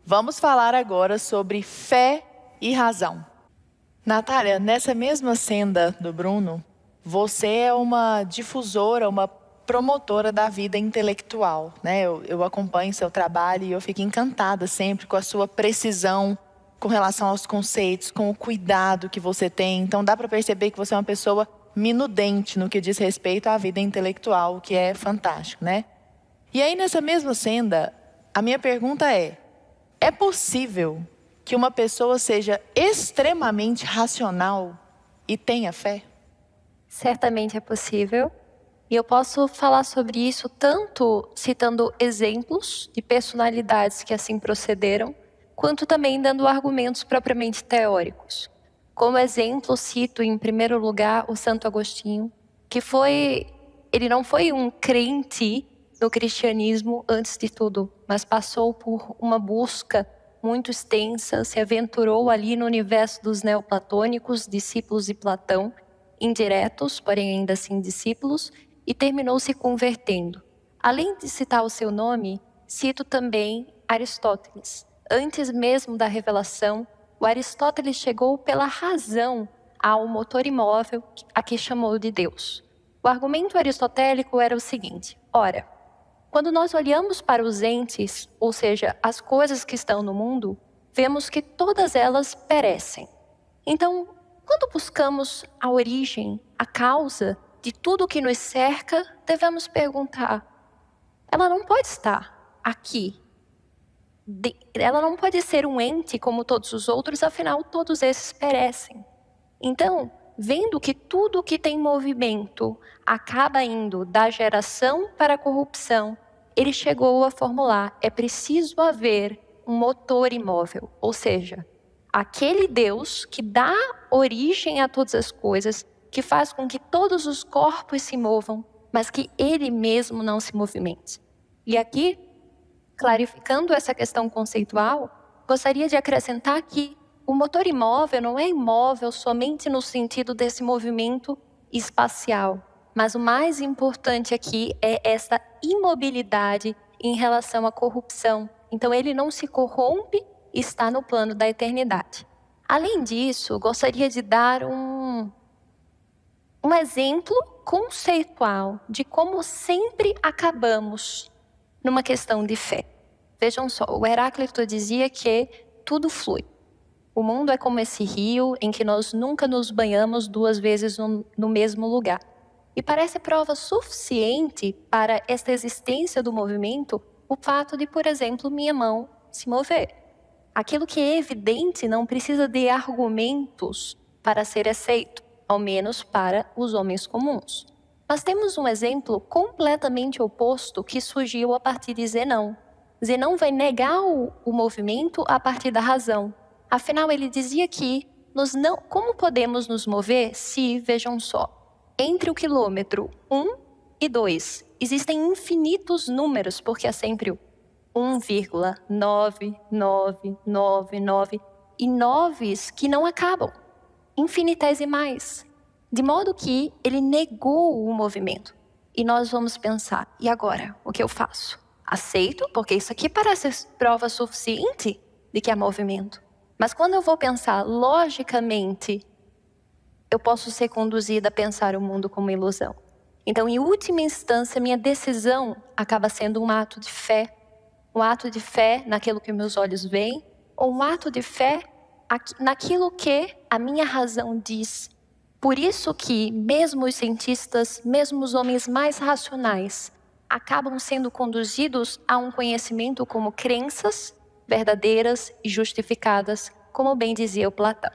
Vamos falar agora sobre fé e razão. Natália, nessa mesma senda do Bruno, você é uma difusora, uma promotora da vida intelectual, né? Eu acompanho seu trabalho e eu fico encantada sempre com a sua precisão com relação aos conceitos, com o cuidado que você tem. Então dá para perceber que você é uma pessoa minudente no que diz respeito à vida intelectual, o que é fantástico, né? E aí nessa mesma senda, a minha pergunta é possível que uma pessoa seja extremamente racional e tenha fé? Certamente é possível. E eu posso falar sobre isso tanto citando exemplos de personalidades que assim procederam, quanto também dando argumentos propriamente teóricos. Como exemplo, cito em primeiro lugar o Santo Agostinho, que ele não foi um crente no cristianismo antes de tudo, mas passou por uma busca muito extensa, se aventurou ali no universo dos neoplatônicos, discípulos de Platão, indiretos, porém ainda assim discípulos, e terminou se convertendo. Além de citar o seu nome, cito também Aristóteles. Antes mesmo da revelação, o Aristóteles chegou pela razão ao motor imóvel a que chamou de Deus. O argumento aristotélico era o seguinte: ora, quando nós olhamos para os entes, ou seja, as coisas que estão no mundo, vemos que todas elas perecem. Então, quando buscamos a origem, a causa de tudo que nos cerca, devemos perguntar: ela não pode estar aqui. Ela não pode ser um ente como todos os outros, afinal, todos esses perecem. Então, vendo que tudo que tem movimento acaba indo da geração para a corrupção, ele chegou a formular: é preciso haver um motor imóvel, ou seja, aquele Deus que dá origem a todas as coisas, que faz com que todos os corpos se movam, mas que ele mesmo não se movimente. E aqui, clarificando essa questão conceitual, gostaria de acrescentar que o motor imóvel não é imóvel somente no sentido desse movimento espacial, mas o mais importante aqui é essa imobilidade em relação à corrupção. Então ele não se corrompe e está no plano da eternidade. Além disso, gostaria de dar um exemplo conceitual de como sempre acabamos numa questão de fé. Vejam só, o Heráclito dizia que tudo flui. O mundo é como esse rio em que nós nunca nos banhamos duas vezes no mesmo lugar. E parece prova suficiente para esta existência do movimento o fato de, por exemplo, minha mão se mover. Aquilo que é evidente não precisa de argumentos para ser aceito, ao menos para os homens comuns. Mas temos um exemplo completamente oposto que surgiu a partir de Zenão. Zenão vai negar o movimento a partir da razão. Afinal, ele dizia que como podemos nos mover se, vejam só, entre o quilômetro 1 e 2 existem infinitos números, porque é sempre o 1,9999 e noves que não acabam, infinitesimais. De modo que ele negou o movimento. E nós vamos pensar: e agora? O que eu faço? Aceito, porque isso aqui parece prova suficiente de que há movimento. Mas quando eu vou pensar logicamente, eu posso ser conduzida a pensar o mundo como ilusão. Então, em última instância, minha decisão acaba sendo um ato de fé. Um ato de fé naquilo que meus olhos veem, ou um ato de fé naquilo que a minha razão diz. Por isso que mesmo os cientistas, mesmo os homens mais racionais, acabam sendo conduzidos a um conhecimento como crenças verdadeiras e justificadas, como bem dizia o Platão.